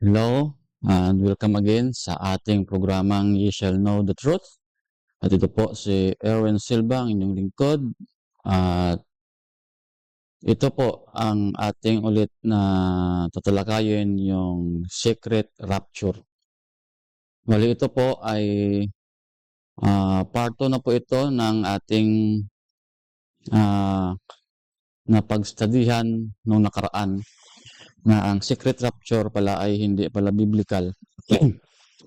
Hello, and welcome again sa ating programang Ye Shall Know the Truth. At ito po si Erwin Silva, ang inyong lingkod. At ito po ang ating ulit na tatalakayin, yung secret rapture. Bali ito po ay part 2 na po ito ng ating napagstudihan nung nakaraan na ang secret rapture pala ay hindi pala biblical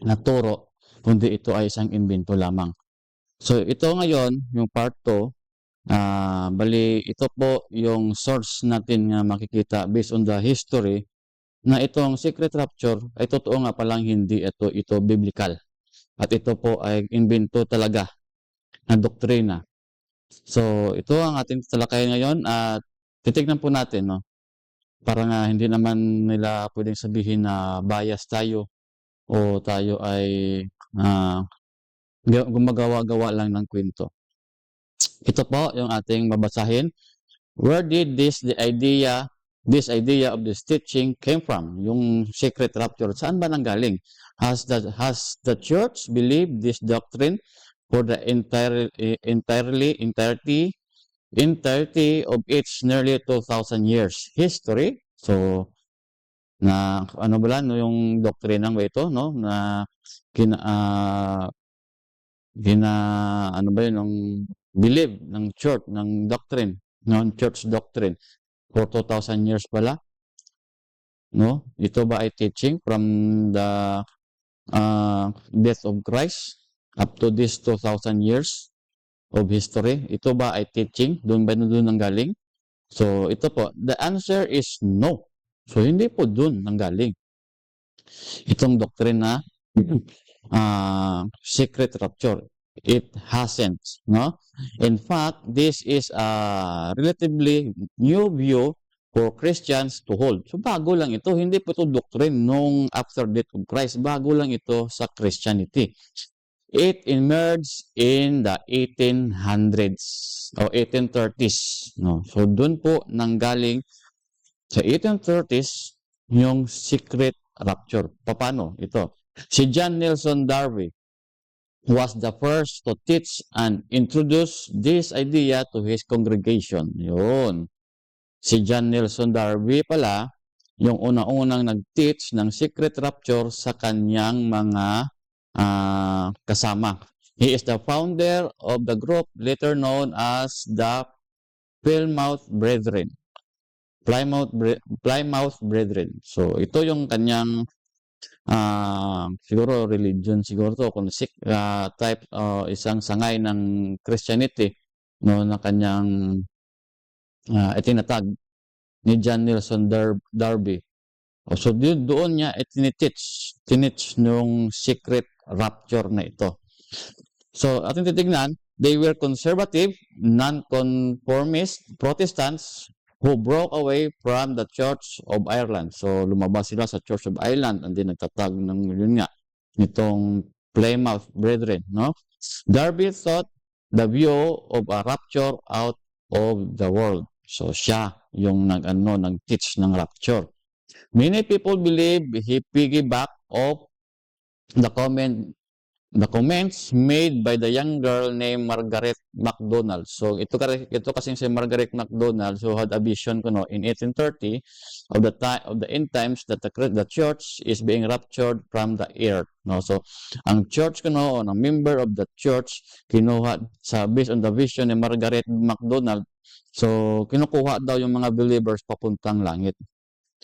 na turo, kundi ito ay isang imbento lamang. So ito ngayon, yung part 2, bali ito po yung source natin nga makikita based on the history na itong secret rapture ay totoo nga palang hindi ito biblical. At ito po ay imbento talaga na doktrina. So ito ang ating talakayan ngayon at titignan po natin, no? Para nga hindi naman nila pwedeng sabihin na bias tayo o tayo ay gumagawa-gawa lang ng kwento. Ito po yung ating babasahin. Where did this idea of this teaching came from? Yung secret rapture, saan ba nanggaling? Has the church believed this doctrine for the entirety of its nearly 2,000 years history? So, na ano ba lang, no, yung doktrinang ba ito, no, na ano ba yun, ng believe ng church, ng doctrine, ng church doctrine for 2,000 years pala, no? Ito ba ay teaching from the death of Christ up to this 2,000 years of history? Ito ba ay teaching? Doon ba doon nanggaling? So ito po, the answer is no. So hindi po doon nanggaling itong doctrine na secret rapture. It hasn't, no? In fact, this is a relatively new view for Christians to hold. So bago lang ito, hindi po ito doctrine nung after death of Christ. Bago lang ito sa Christianity. It emerged in the 1800s o 1830s, no? So doon po nanggaling sa 1830s yung secret rapture. Paano ito? Si John Nelson Darby was the first to teach and introduce this idea to his congregation. Yun. Si John Nelson Darby pala, yung una-unang nag-teach ng secret rapture sa kanyang mga kasama. He is the founder of the group later known as the Plymouth Brethren. Plymouth Brethren. So, ito yung kanyang siguro religion siguro to kung type isang sangay ng Christianity, no, na kanyang itinatag ni John Nelson Darby. So doon niya tinitch nung secret rapture na ito. So ating titignan, they were conservative, non-conformist Protestants who broke away from the Church of Ireland. So, lumabas sila sa Church of Ireland and then nagtatag ng yun nga, nitong Plymouth Brethren, no? Darby thought the view of a rapture out of the world. So, siya yung nag-teach ng rapture. Many people believe he piggybacked off the comments made by the young girl named Margaret MacDonald. So ito kasi si Margaret MacDonald who had a vision kuno in 1830 of the end times that the church is being raptured from the earth. No, so ang church kuno o ang member of the church kinuha sa based on the vision ni Margaret MacDonald. So kinukuha daw yung mga believers papuntang langit.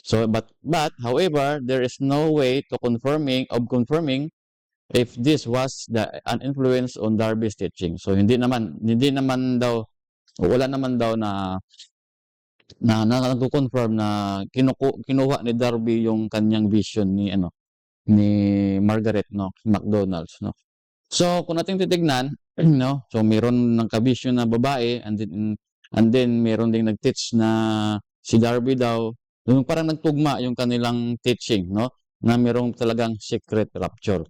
So but however, there is no way to confirming if this was an influence on Darby's teaching. So hindi naman daw, wala naman daw na nagko-confirm na kinuha ni Darby yung kanyang vision ni Margaret, no, McDonald's, no. So kung nating titignan, no, so meron ng ka-vision na babae and then meron ding nag-teach na si Darby daw, yung parang nagtugma yung kanilang teaching, no, na merong talagang secret rapture.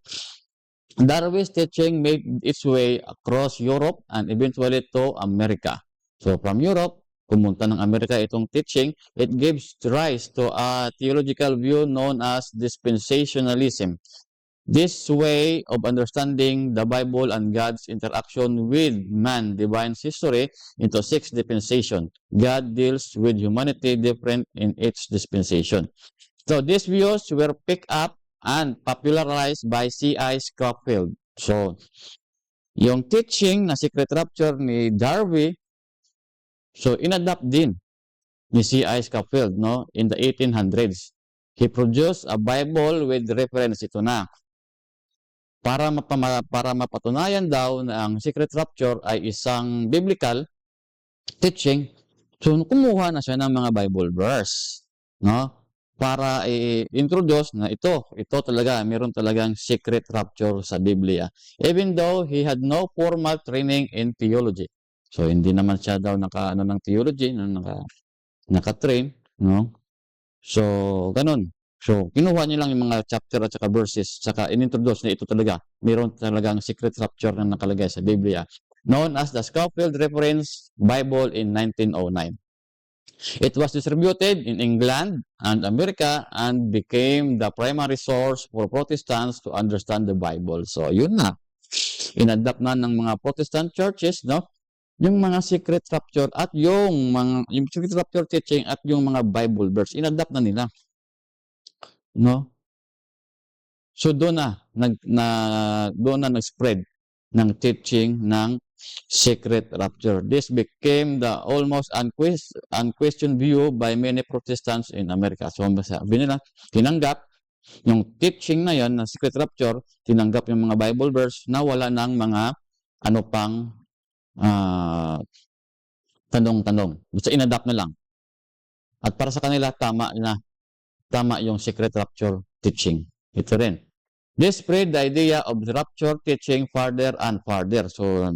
Darby's teaching made its way across Europe and eventually to America. So from Europe, pumunta ng Amerika itong teaching, it gives rise to a theological view known as dispensationalism. This way of understanding the Bible and God's interaction with man divides history into 6 dispensations. God deals with humanity different in each dispensation. So these views were picked up and popularized by C.I. Scofield. So, yung teaching na secret rapture ni Darby, so inadapt din ni C.I. Scofield, no, in the 1800s. He produced a Bible with reference. Ito na. Para mapatunayan daw na ang secret rapture ay isang biblical teaching, so kumuha na siya ng mga Bible verse, no? Para i-introduce na ito talaga, meron talagang secret rapture sa Biblia. Even though he had no formal training in theology. So, hindi naman siya daw ng theology, naka-train, no? So, ganun. So, kinuha niya lang yung mga chapter at saka verses, saka in-introduce na ito talaga, meron talagang secret rapture na nakalagay sa Biblia, known as the Scofield Reference Bible in 1909. It was distributed in England and America and became the primary source for Protestants to understand the Bible. So, yun na. Inadapt na ng mga Protestant churches, no? Yung mga secret rapture at yung secret rapture teaching at yung mga Bible verse, inadapt na nila. No? So, doon na nag-spread ng teaching ng secret rapture. This became the almost unquestioned view by many Protestants in America. So, sabi nila, tinanggap yung teaching na yon ng secret rapture, tinanggap yung mga Bible verse na wala ng mga tanong-tanong. Basta inadapt na lang. At para sa kanila, tama yung secret rapture teaching. Ito rin. This spread the idea of the rapture teaching farther and farther. So,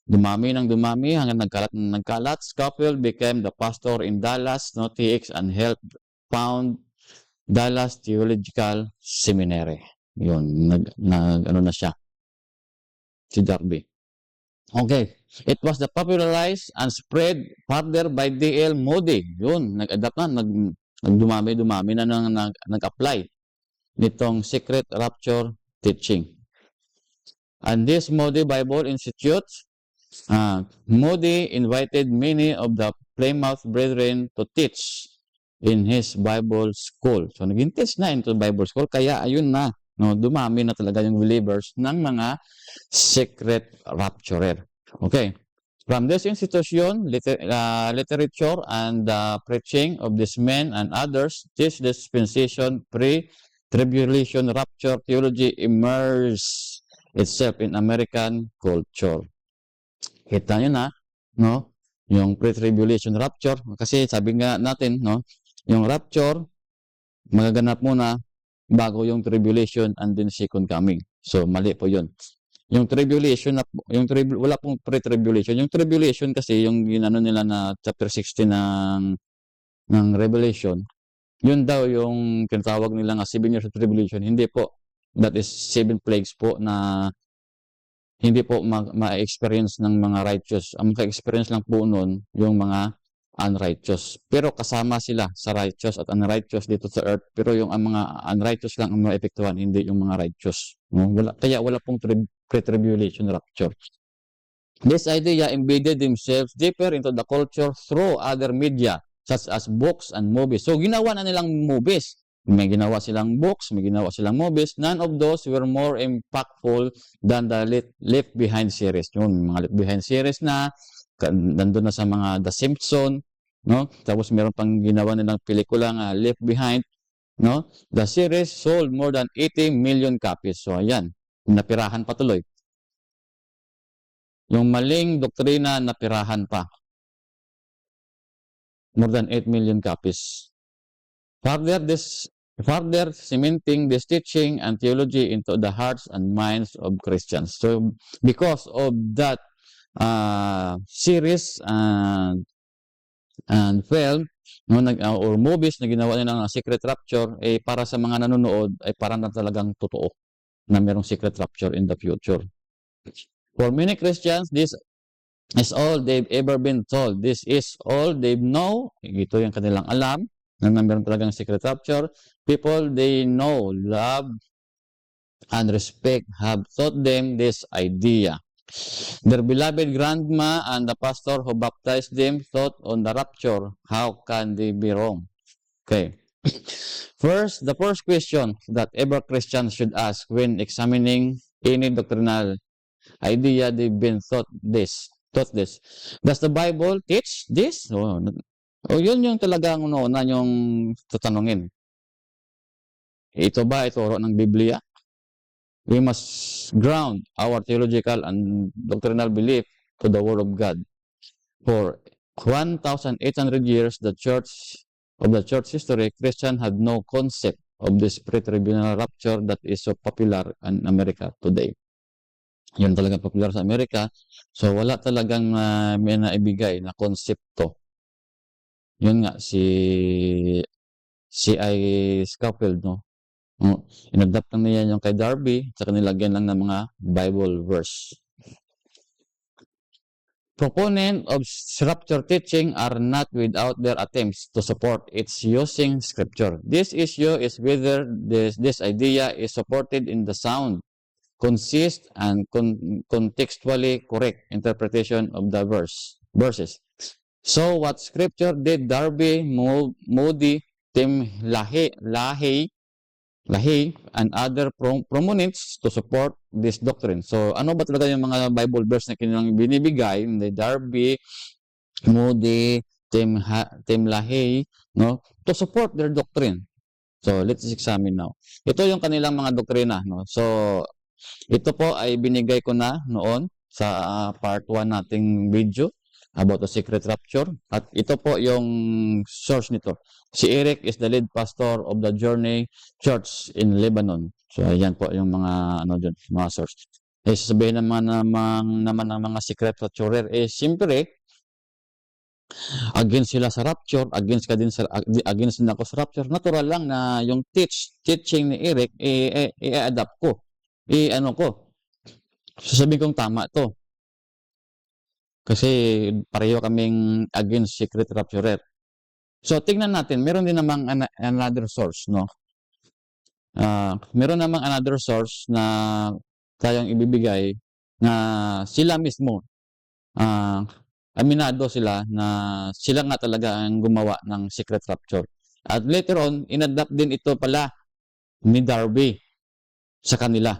dumami hanggang nagkalat. Scofield became the pastor in Dallas, TX, and helped found Dallas Theological Seminary. Yun, ano na siya. Si Darby. Okay. It was the popularized and spread further by D.L. Moody. Yun, nag-adapt na, dumami na nag-apply nitong secret rapture teaching. And this Moody Bible Institute, Moody invited many of the Plymouth Brethren to teach in his Bible school. So, nag-teach na into Bible school, kaya ayun na, no, dumami na talaga yung believers ng mga secret rapturer. Okay. From this institution, literature and preaching of these men and others, this dispensation pre-tribulation rapture theology immerse itself in American culture. Kita nyo na, no? Yung pre-tribulation rapture, kasi sabi nga natin, no? Yung rapture, magaganap muna bago yung tribulation and then second coming. So, mali po yun. Yung tribulation, wala pong pre-tribulation. Yung tribulation kasi, yung ginano nila na chapter 16 ng Revelation, yun daw yung tinatawag nila nga 7 years of tribulation. Hindi po. That is 7 plagues po na hindi po ma-experience ng mga righteous. Ang maka-experience lang po nun, yung mga unrighteous. Pero kasama sila sa righteous at unrighteous dito sa earth. Pero yung mga unrighteous lang ang maepektuhan, hindi yung mga righteous. No? Kaya wala pong pre-tribulation rapture. This idea embedded themselves deeper into the culture through other media, such as books and movies. So, ginawa na nilang movies. May ginawa silang books, may ginawa silang movies. None of those were more impactful than the Left Behind series. Yung mga Left Behind series na, nandun na sa mga The Simpsons, no? Tapos meron pang ginawa nilang pelikula nga Left Behind, no? The series sold more than 80 million copies. So, ayan, napirahan pa tuloy. Yung maling doktrina, napirahan pa. More than 8 million copies. Further cementing this teaching and theology into the hearts and minds of Christians. So, because of that series and film, no, or movies na ginawa nila ng secret rapture, para sa mga nanonood, ay parang na talagang totoo na mayroong secret rapture in the future. For many Christians, this is all they've ever been told. This is all they know. Ito yung kanilang alam na meron talagang secret rapture. People they know, love, and respect have taught them this idea. Their beloved grandma and the pastor who baptized them thought on the rapture. How can they be wrong? Okay. First, the first question that every Christian should ask when examining any doctrinal idea they've been taught this. Does the Bible teach this? Yun yung talagang una yung tatanungin. Ito ba ituro ng Biblia? We must ground our theological and doctrinal belief to the Word of God. For 1,800 years, the church history, Christians had no concept of this pre-tribunal rapture that is so popular in America today. Yun talaga popular sa Amerika. So, wala talagang may naibigay na konsepto. Yun nga, si C.I. Scofield, no? Inadapt lang niya yung kay Darby, saka nilagyan lang ng mga Bible verse. Proponents of rapture teaching are not without their attempts to support its using scripture. This issue is whether this idea is supported in the sound, consist, and contextually correct interpretation of the verses. So, what scripture did Darby, Moody, Tim LaHaye, and other proponents to support this doctrine? So, ano ba talaga yung mga Bible verse na kanilang binibigay ni Darby, Moody, Tim LaHaye, no, to support their doctrine? So, let's examine now. Ito yung kanilang mga doktrina, no? So, ito po ay binigay ko na noon sa part 1 nating video about the secret rapture. At ito po yung source nito. Si Eric is the lead pastor of the Journey Church in Lebanon. So, ayan po yung mga, dyan, mga source. Sasabihin naman ng mga secret rapturer, siyempre, against sila sa rapture, against din ako sa rapture. Natural lang na yung teaching ni Eric, i-adapt ko. Sasabihin kong tama to. Kasi pareho kaming against secret rapturer. So, tingnan natin. Meron din namang another source, no? Meron namang another source na tayong ibibigay na sila mismo, aminado sila na sila nga talaga ang gumawa ng secret rapture. At later on, inadapt din ito pala ni Darby sa kanila.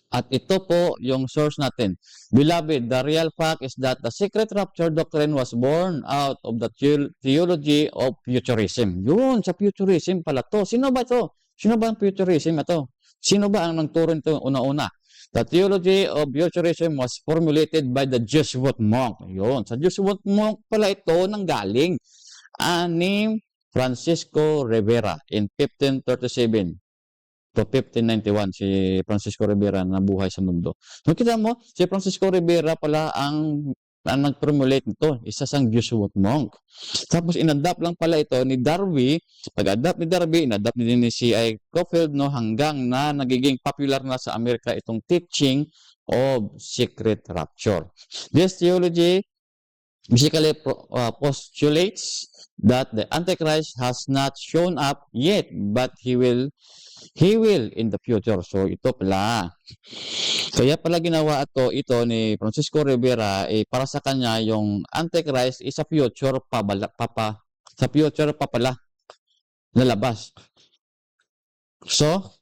At ito po yung source natin. Beloved, the real fact is that the secret rapture doctrine was born out of the theology of futurism. Yun, sa futurism pala to. Sino ba ito? Sino ba ang futurism ito? Sino ba ang nagturo nito una-una? The theology of futurism was formulated by the Jesuit monk. Yun, sa Jesuit monk pala ito nanggaling. Ni Francisco Rivera in 1537. To 1591, si Francisco Rivera na buhay sa mundo. Nakita mo, si Francisco Rivera pala ang nag-formulate nito. Isa sang Jesuit monk. Tapos inadapt lang pala ito ni Darby. Pag-adapt ni Darby, inadapt din ni C.I. Scofield, no, hanggang na nagiging popular na sa Amerika itong teaching of secret rapture. This theology basically postulates that the Antichrist has not shown up yet, but he will in the future. So, ito pala. Kaya pala ginawa ito ni Francisco Rivera, para sa kanya, yung Antichrist is sa future pa pala lalabas. So,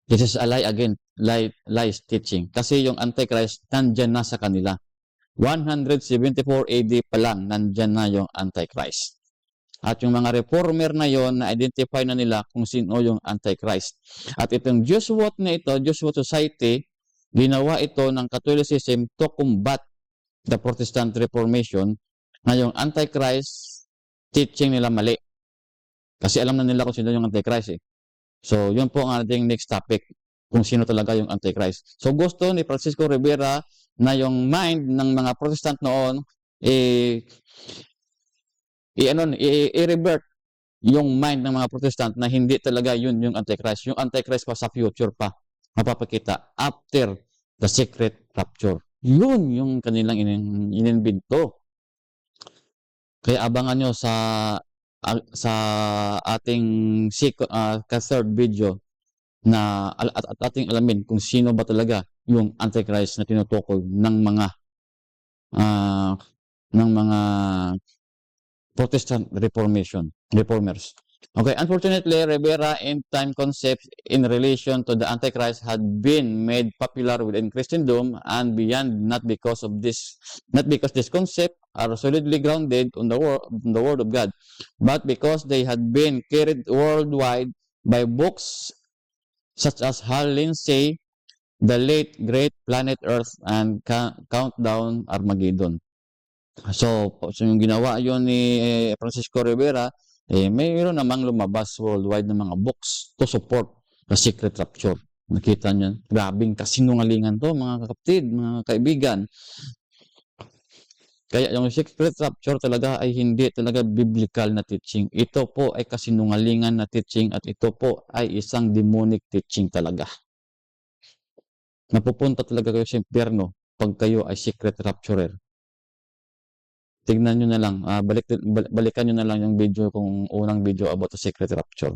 this is a lie again, lies teaching. Kasi yung Antichrist, nandyan na sa kanila. 174 AD pa lang, nandyan na yung Antichrist. At yung mga reformer na yon, na-identify na nila kung sino yung Antichrist. At itong Jesuit na ito, Jesuit Society, ginawa ito ng Catholicism to combat the Protestant Reformation na yung Antichrist teaching nila mali. Kasi alam na nila kung sino yung Antichrist. So, yun po ang ating next topic, kung sino talaga yung Antichrist. So, gusto ni Francisco Rivera na yung mind ng mga Protestant noon, i-revert yung mind ng mga Protestant na hindi talaga yun yung Antichrist. Yung Antichrist pa sa future pa mapapakita after the secret rapture. Yun yung kanilang inimbento. Kaya abangan nyo sa ating ka-third video na at ating alamin kung sino ba talaga yung Antichrist na tinutukoy ng mga ah, Protestant reformers. Okay, unfortunately, Rivera end-time concepts in relation to the Antichrist had been made popular within Christendom and beyond, not because these concepts are solidly grounded on the word of God, but because they had been carried worldwide by books such as Hal Lindsey, The Late Great Planet Earth, and Countdown Armageddon. So yung ginawa yon ni Francisco Rivera, mayroon namang lumabas worldwide ng mga books to support the secret rapture. Nakita niyo, grabing kasinungalingan to mga kapatid, mga kaibigan. Kaya yung secret rapture talaga ay hindi talaga biblical na teaching. Ito po ay kasinungalingan na teaching at ito po ay isang demonic teaching talaga. Napupunta talaga kayo sa impyerno pag kayo ay secret rapturer. Tignan nyo na lang, balikan nyo na lang yung video, kung unang video about the secret rapture.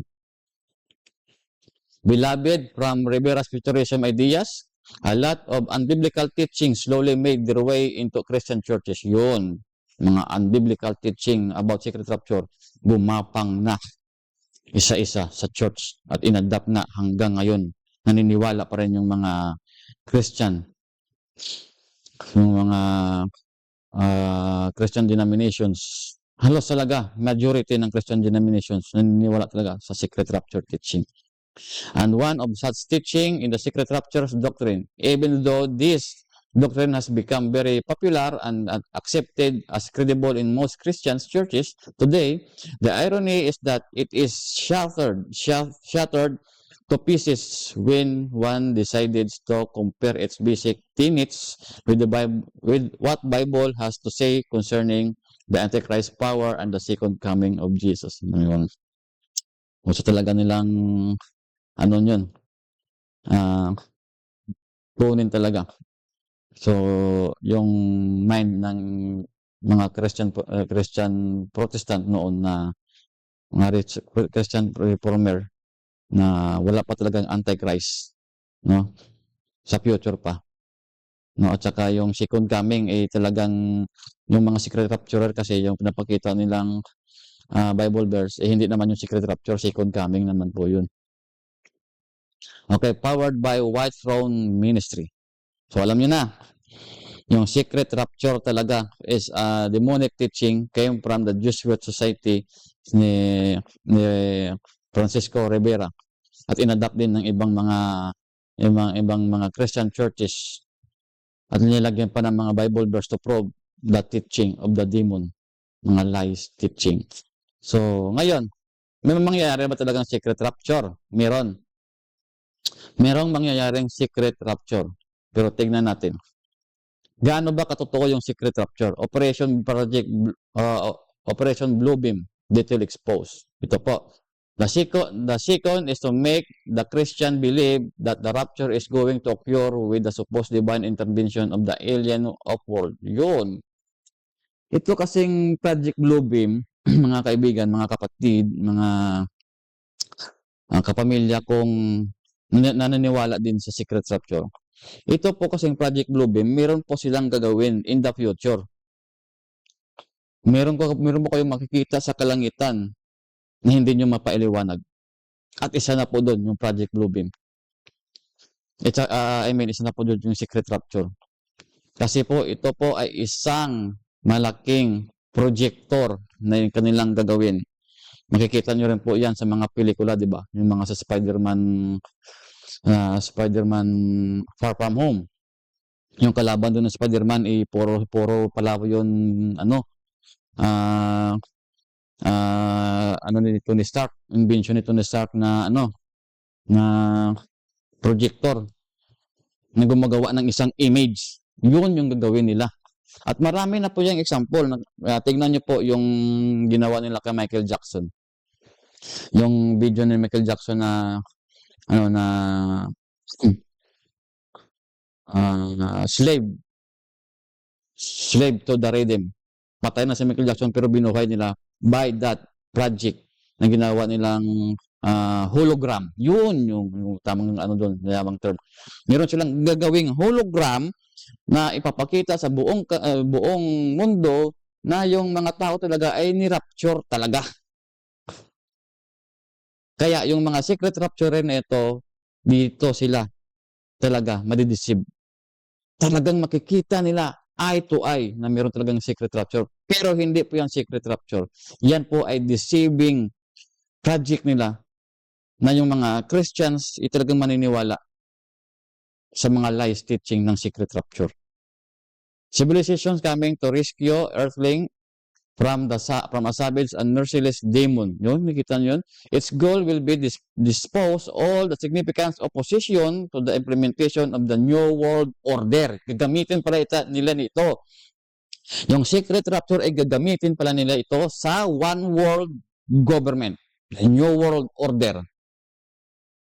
Beloved, from Rivera's futurism ideas, a lot of unbiblical teachings slowly made their way into Christian churches. Yun, mga unbiblical teaching about secret rapture, bumapang na isa-isa sa church at inadapt na hanggang ngayon. Naniniwala pa rin yung mga Christian, yung mga Christian denominations. Halos talaga, majority ng Christian denominations naniniwala talaga sa secret rapture teaching. And one of such teaching in the secret rapture doctrine, even though this doctrine has become very popular and accepted as credible in most Christian churches today, the irony is that it is shattered to pieces when one decided to compare its basic tenets with the Bible, with what Bible has to say concerning the Antichrist power and the second coming of Jesus. Ngayon, gusto talaga nilang ano yun, kunin talaga. So, yung mind ng mga Christian Protestant noon na mga Christian reformer na wala pa talagang Antichrist, no? Sa future pa. No, at saka yung second coming talagang yung mga secret rapturer kasi yung pinapakita nilang Bible verse hindi naman yung secret rapture, second coming naman po yun. Okay, powered by White Throne Ministry. So alam niyo na, yung secret rapture talaga is a demonic teaching came from the Jesuit Society ni Francisco Rivera at inadapt din ng ibang mga Christian churches at nilagyan pa ng mga Bible verse to prove the teaching of the demon, mga lies teaching. So ngayon, may mangyayari ba talagang secret rapture? Merong mangyayaring secret rapture. Pero tignan natin. Gaano ba katotoo yung secret rapture? Operation Bluebeam, detail exposed. Ito po. The second is to make the Christian believe that the rapture is going to occur with the supposed divine intervention of the alien of world. Yun. Ito kasing Project Bluebeam, mga kaibigan, mga kapatid, mga kapamilya kong naniniwala din sa secret rapture. Ito po kasing Project Bluebeam, meron po silang gagawin in the future. Meron po kayong makikita sa kalangitan na hindi nyo mapailiwanag. At isa na po doon yung Project Bluebeam. Isa na po doon yung secret rapture. Kasi po ito po ay isang malaking projector na yung kanilang gagawin. Makikita nyo rin po yan sa mga pelikula, di ba? Yung mga sa Spider-Man Far From Home. Yung kalaban doon ng Spider-Man puro pala yun ni Tony Stark, invention ni Tony Stark na projector na gumagawa ng isang image. Yun yung gagawin nila. At marami na po yung example. Tingnan nyo po yung ginawa nila kay Michael Jackson. Yung video ni Michael Jackson na slave slave to the rhythm. Patay na si Michael Jackson pero binuhay nila by that project na ginawa nilang hologram. Yun yung tamang ano doon, mayamang term. Meron silang gagawing hologram na ipapakita sa buong mundo na yung mga tao talaga ay ni-rapture talaga. Kaya yung mga secret rapture na ito, dito sila talaga madideceive. Talagang makikita nila eye to eye na meron talagang secret rapture. Pero hindi po yan secret rapture. Yan po ay deceiving project nila na yung mga Christians ay talagang maniniwala sa mga lies teaching ng secret rapture. Civilizations coming to rescue Earthling from a savage and merciless demon. Yun, nakita nyo yun? Its goal will be dispose all the significant opposition to the implementation of the New World Order. Gagamitin pala nila nito. Yung secret rapture ay gagamitin pala nila ito sa One World Government. The New World Order.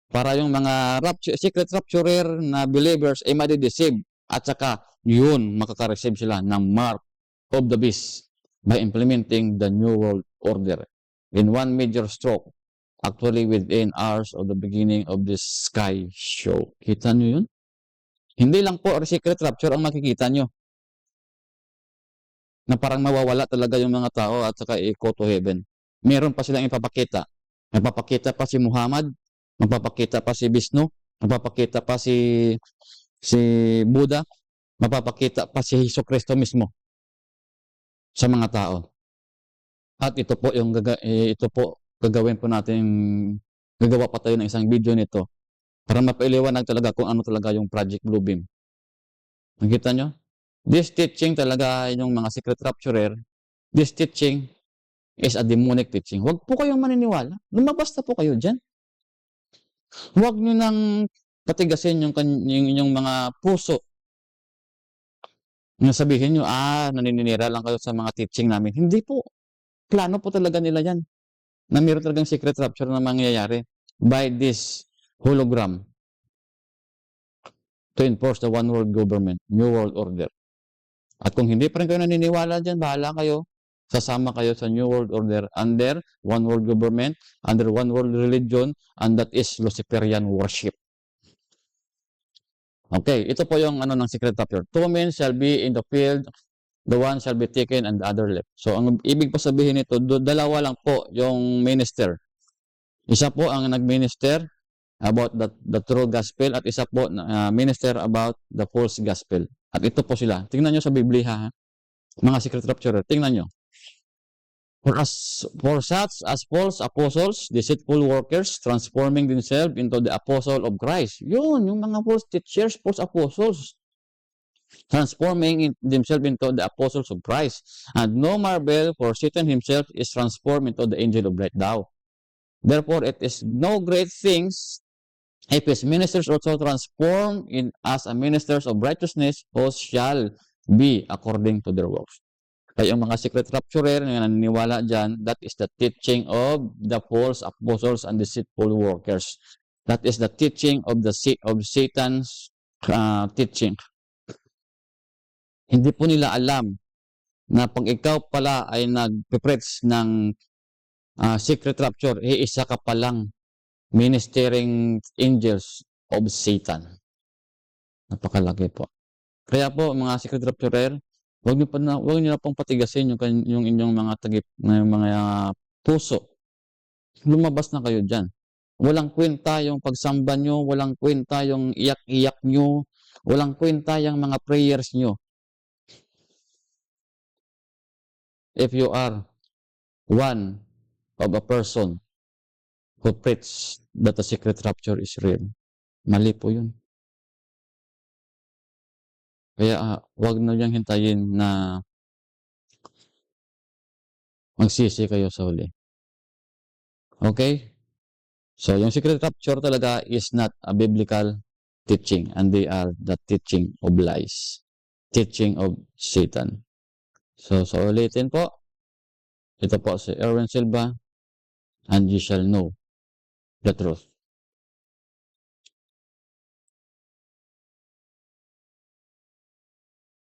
Para yung mga secret rapturer na believers ay madideceive. At saka, yun, makaka-receive sila ng mark of the beast by implementing the New World Order in one major stroke, actually within hours of the beginning of this sky show. Kita nyo yun? Hindi lang po secret rapture ang makikita nyo. Na parang mawawala talaga yung mga tao at saka i-go to heaven. Meron pa silang ipapakita. Mapapakita pa si Muhammad, mapapakita pa si Vishnu, mapapakita pa si Buddha, mapapakita pa si Hesus Kristo mismo sa mga tao. At ito po gagawin po natin, gagawa pa tayo ng isang video nito para mapailiwanag talaga kung ano talaga yung Project Bluebeam. Nakita nyo? This teaching talaga, yung mga secret rapturer, this teaching is a demonic teaching. Huwag po kayong maniniwala. Lumabas na po kayo dyan. Huwag nyo nang patigasin yung mga puso. Yung sabihin nyo, naninira lang kayo sa mga teaching namin. Hindi po. Plano po talaga nila yan. Na meron talagang secret rapture na mangyayari by this hologram to enforce the one world government, New World Order. At kung hindi pa rin kayo naniniwala dyan, bahala kayo. Sasama kayo sa New World Order under one world government, under one world religion, and that is Luciferian worship. Okay, ito po yung ng secret rapture. 2 men shall be in the field, the one shall be taken and the other left. So, ang ibig po sabihin nito, dalawa lang po yung minister. Isa po ang nag-minister about the true gospel at isa po minister about the false gospel. At ito po sila. Tingnan nyo sa Biblia, ha? Mga secret rapturer. Tingnan nyo. For such as false apostles, deceitful workers, transforming themselves into the apostle of Christ. Yun, yung mga false teachers, false apostles. Transforming themselves into the apostles of Christ. And no marvel, for Satan himself is transformed into the angel of light thou. Therefore, it is no great things if his ministers also transform as a ministers of righteousness, whose shall be according to their works. Kaya yung mga secret rapturer na naniniwala dyan, that is the teaching of the false apostles and deceitful workers. That is the teaching of Satan's teaching. Hindi po nila alam na pag ikaw pala ay nag-preach ng secret rapture, isa ka palang ministering angels of Satan. Napakalaki po. Kaya po, mga secret rapturer, huwag niyo na pong patigasin yung inyong mga mga puso. Lumabas na kayo dyan. Walang kwenta yung pagsamba nyo, walang kwenta yung iyak-iyak nyo, walang kwenta yung mga prayers nyo. If you are one of a person who preach that the secret rapture is real, mali po yun. Kaya huwag na niyang hintayin na magsisi kayo sa huli. Okay? So, yung secret rapture talaga is not a biblical teaching and they are the teaching of lies. Teaching of Satan. So ulitin po. Ito po si Erwin Silva and you shall know the truth.